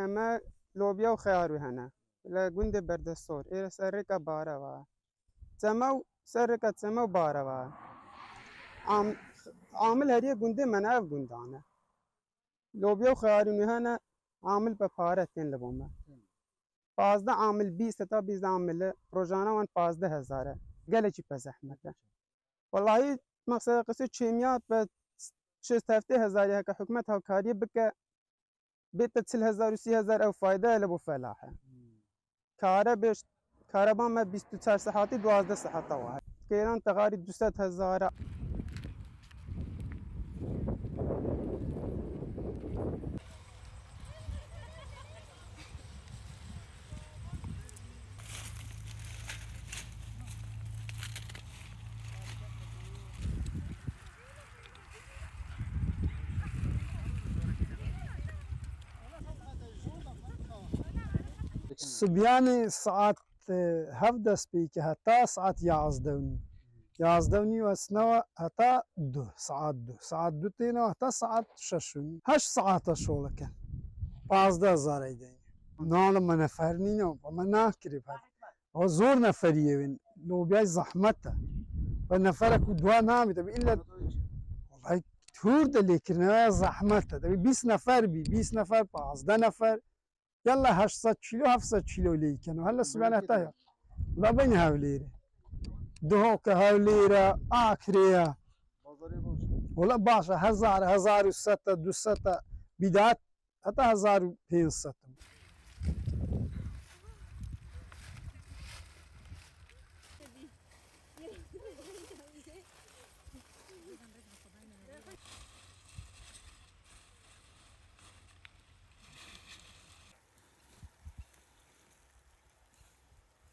اما لوبیا و خيار هنا لا گند بردستور إيه سرقة باروا تمو سرقة تمو باروا عامل هريه گند مناف گندانه لوبیا و خيار هنا عامل بپارتين لبومه 15 عامل 20 تا 20 عامل روزانه وان 15000 گلچی پزحمته والله مقصد قصه چیمیات به 6-7 هزار که حکومت ها کاری بکه بیت 40,000 و 30,000 او فایده لبو فلاحه کاره بیش کاره با ما 24 ساعتی 12 ساعت واحد که ایران تقاری 200,000 صبياني ساعات هفدة سبيكي هتا ساعات 11 وسنوا هتا 2 ساعات 2 هتا ساعات 6 8 ساعات شغلك 15,000 ايدين نال ما نفرني وما ناكري هو زور نفريه وين لو بيا زحمته فنفرك دوا نامي تبي الا والله تور دلي كرنا زحمته تبي 20 نفر 20 نفر 15 نفر يلا 800 كيلو 700 كيلو ليكن هلا سبحان الله لا بين هاوليره دهوك هاوليره اخريه ولا باشا 1000 1600 200 بدات حتى 1500